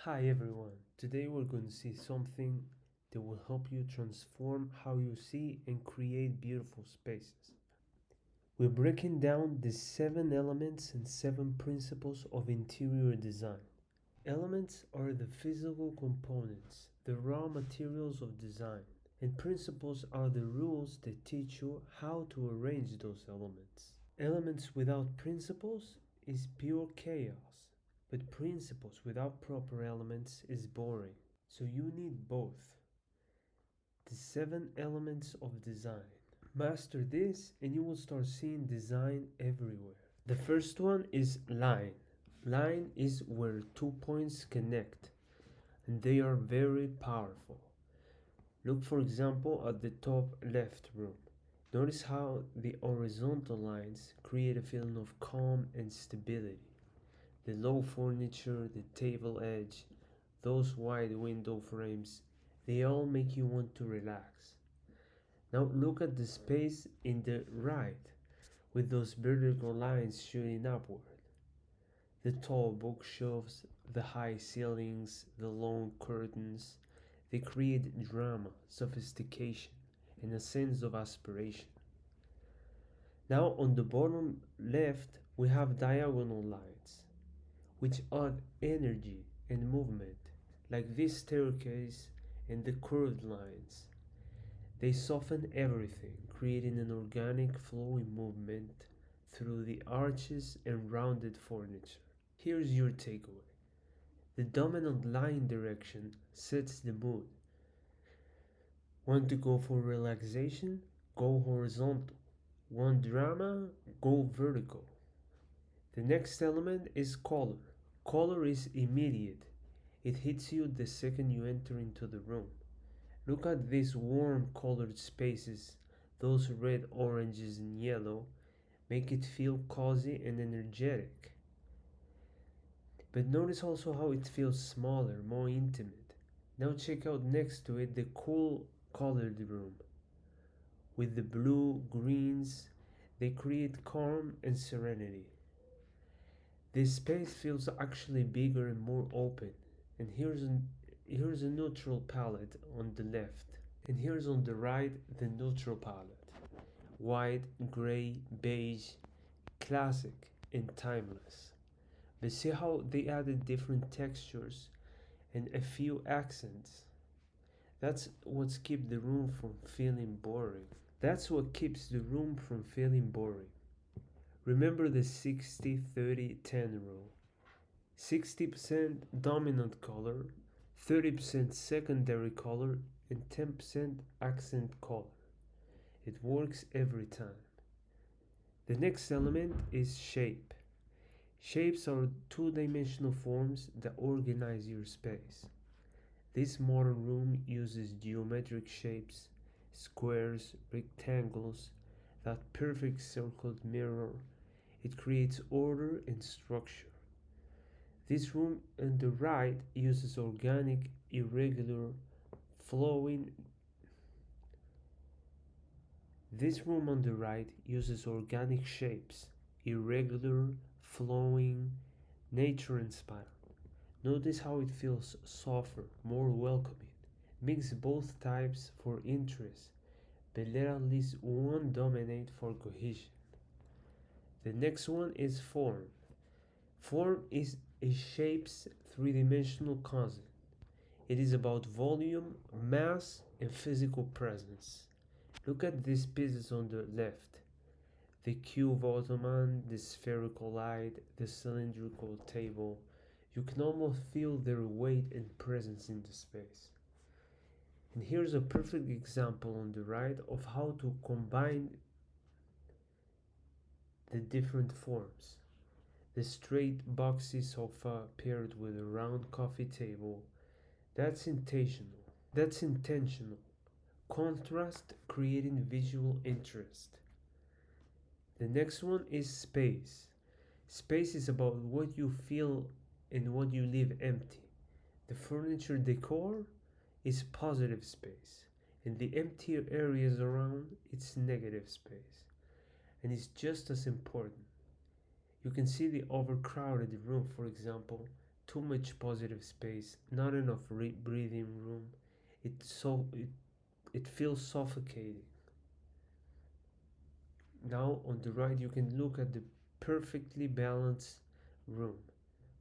Hi everyone, today we're going to see something that will help you transform how you see and create beautiful spaces. We're breaking down the 7 elements and 7 principles of interior design. Elements are the physical components, the raw materials of design, and principles are the rules that teach you how to arrange those elements. Elements without principles is pure chaos. But principles without proper elements is boring. So you need both. The 7 elements of design. Master this and you will start seeing design everywhere. The first one is line. Line is where 2 points connect and they are very powerful. Look for example at the top left room. Notice how the horizontal lines create a feeling of calm and stability. The low furniture, the table edge, those wide window frames, they all make you want to relax. Now look at the space in the right with those vertical lines shooting upward. The tall bookshelves, the high ceilings, the long curtains, they create drama, sophistication, and a sense of aspiration. Now on the bottom left we have diagonal lines which add energy and movement, like this staircase and the curved lines. They soften everything, creating an organic flowing movement through the arches and rounded furniture. Here's your takeaway. The dominant line direction sets the mood. Want to go for relaxation? Go horizontal. Want drama? Go vertical. The next element is color. Color is immediate. It hits you the second you enter into the room. Look at these warm colored spaces. Those red, oranges, and yellow make it feel cozy and energetic. But notice also how it feels smaller, more intimate. Now check out next to it the cool colored room. With the blue, greens, they create calm and serenity. This space feels actually bigger and more open. And here's a neutral palette on the left. And here's on the right the neutral palette. White, gray, beige, classic and timeless. But see how they added different textures and a few accents. That's what keeps the room from feeling boring. That's what keeps the room from feeling boring. Remember the 60-30-10 rule. 60% dominant color, 30% secondary color, and 10% accent color. It works every time. The next element is shape. Shapes are two-dimensional forms that organize your space. This modern room uses geometric shapes, squares, rectangles, that perfect circled mirror. It creates order and structure. This room on the right uses organic, irregular, flowing. This room on the right uses organic shapes, irregular, flowing, nature-inspired. Notice how it feels softer, more welcoming. Mix both types for interest, but let at least one dominate for cohesion. The next one is form. Form is a shape's three-dimensional concept. It is about volume, mass, and physical presence. Look at these pieces on the left. The cube ottoman, the spherical light, the cylindrical table. You can almost feel their weight and presence in the space. And here's a perfect example on the right of how to combine the different forms. The straight boxy sofa paired with a round coffee table. That's intentional. That's intentional. Contrast creating visual interest. The next one is space. Space is about what you feel and what you leave empty. The furniture decor is positive space, and the empty areas around it's negative space. And it's just as important. You can see the overcrowded room, for example, too much positive space, not enough breathing room. It feels suffocating. Now on the right you can look at the perfectly balanced room.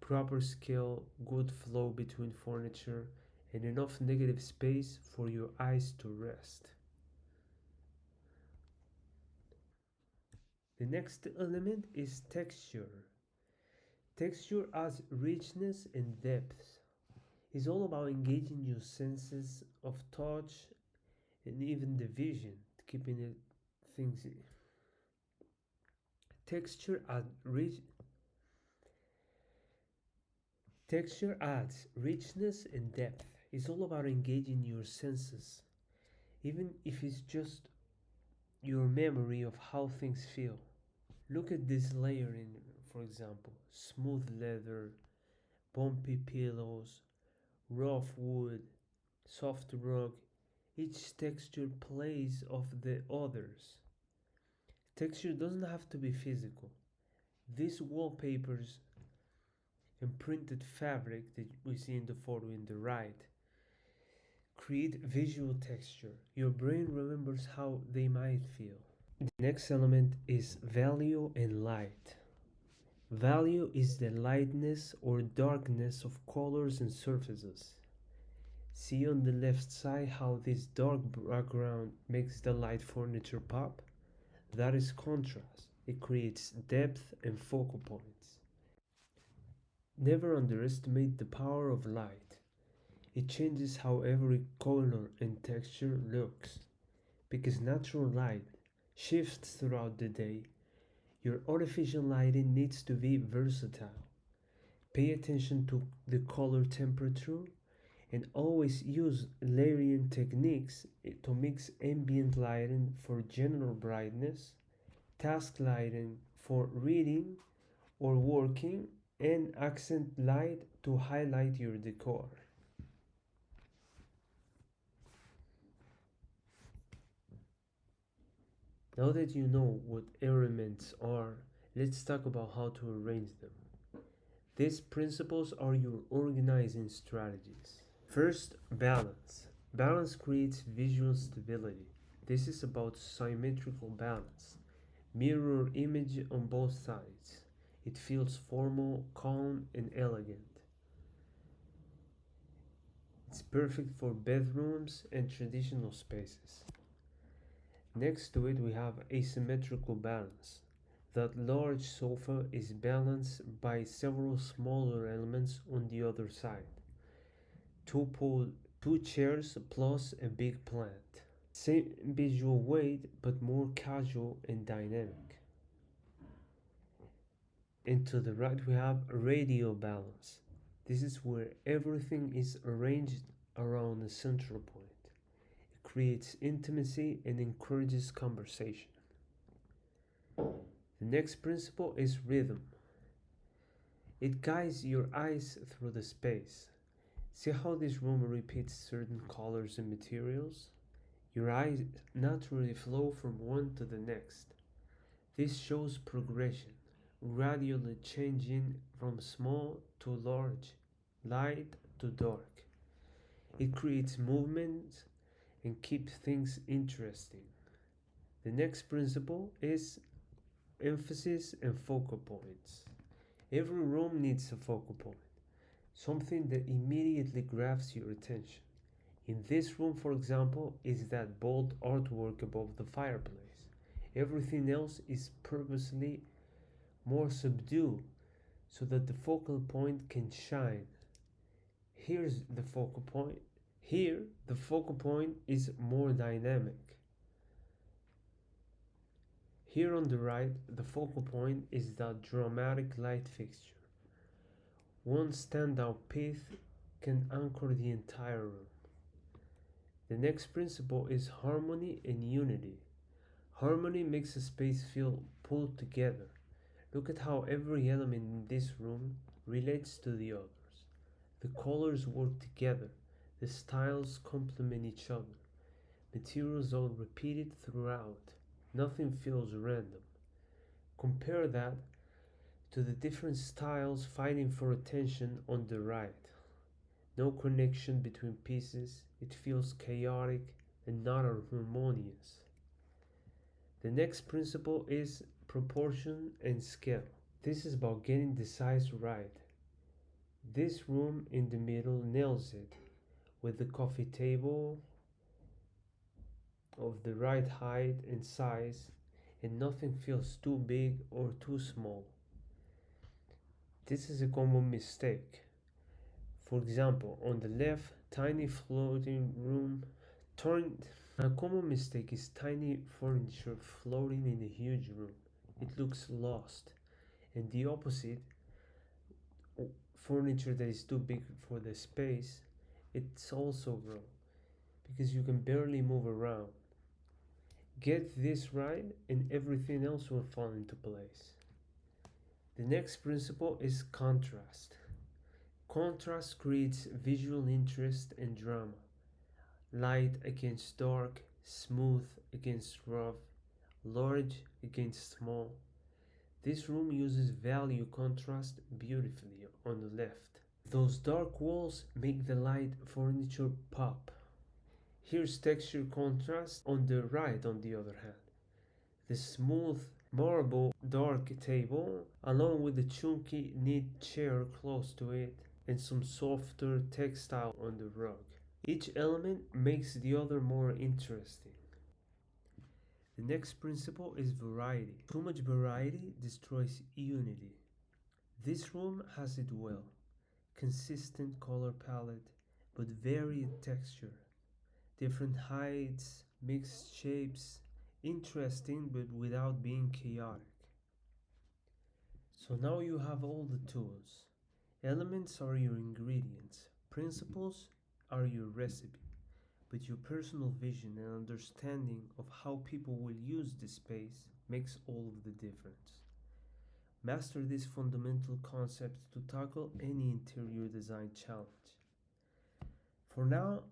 Proper scale, good flow between furniture, and enough negative space for your eyes to rest. The next element is texture. Texture adds richness and depth. It's all about engaging your senses of touch and even the vision, keeping it things. Texture adds rich. Texture adds richness and depth. It's all about engaging your senses, even if it's just your memory of how things feel. Look at this layering, for example: smooth leather, bumpy pillows, rough wood, soft rug. Each texture plays off the others. Texture doesn't have to be physical. These wallpapers and printed fabric that we see in the photo in the right create visual texture. Your brain remembers how they might feel. The next element is value and light. Value is the lightness or darkness of colors and surfaces. See on the left side how this dark background makes the light furniture pop? That is contrast. It creates depth and focal points. Never underestimate the power of light. It changes how every color and texture looks. Because natural light shifts throughout the day, your artificial lighting needs to be versatile. Pay attention to the color temperature and always use layering techniques to mix ambient lighting for general brightness, task lighting for reading or working, and accent light to highlight your decor. Now that you know what elements are, let's talk about how to arrange them. These principles are your organizing strategies. First, balance. Balance creates visual stability. This is about symmetrical balance. Mirror image on both sides. It feels formal, calm, and elegant. It's perfect for bedrooms and traditional spaces. Next to it, we have asymmetrical balance. That large sofa is balanced by several smaller elements on the other side. Two chairs plus a big plant. Same visual weight but more casual and dynamic. And to the right we have radial balance. This is where everything is arranged around a central point. It creates intimacy and encourages conversation. The next principle is rhythm. It guides your eyes through the space. See how this room repeats certain colors and materials? Your eyes naturally flow from one to the next. This shows progression, gradually changing from small to large, light to dark. It creates movement and keeps things interesting. The next principle is emphasis and focal points. Every room needs a focal point, something that immediately grabs your attention. In this room, for example, is that bold artwork above the fireplace. Everything else is purposely more subdued so that the focal point can shine. Here's the focal point. Here, the focal point is more dynamic. Here on the right, the focal point is that dramatic light fixture. One standout piece can anchor the entire room. The next principle is harmony and unity. Harmony makes a space feel pulled together. Look at how every element in this room relates to the others. The colors work together, the styles complement each other, materials are repeated throughout, nothing feels random. Compare that to the different styles fighting for attention on the right. No connection between pieces, it feels chaotic and not harmonious. The next principle is proportion and scale. This is about getting the size right. This room in the middle nails it, with the coffee table of the right height and size, and nothing feels too big or too small. This is a common mistake. For example, on the left, tiny floating room. A common mistake is tiny furniture floating in a huge room. It looks lost. And the opposite, furniture that is too big for the space, it's also wrong because you can barely move around. Get this right, and everything else will fall into place. The next principle is contrast. Contrast creates visual interest and drama. Light against dark, smooth against rough, large against small. This room uses value contrast beautifully on the left. Those dark walls make the light furniture pop. Here's texture contrast on the right, on the other hand. The smooth marble dark table, along with the chunky neat chair close to it, and some softer textile on the rug. Each element makes the other more interesting. The next principle is variety. Too much variety destroys unity. This room has it well. Consistent color palette, but varied texture. Different heights, mixed shapes, interesting but without being chaotic. So now you have all the tools. Elements are your ingredients, principles are your recipe, but your personal vision and understanding of how people will use this space makes all of the difference. Master these fundamental concepts to tackle any interior design challenge. For now,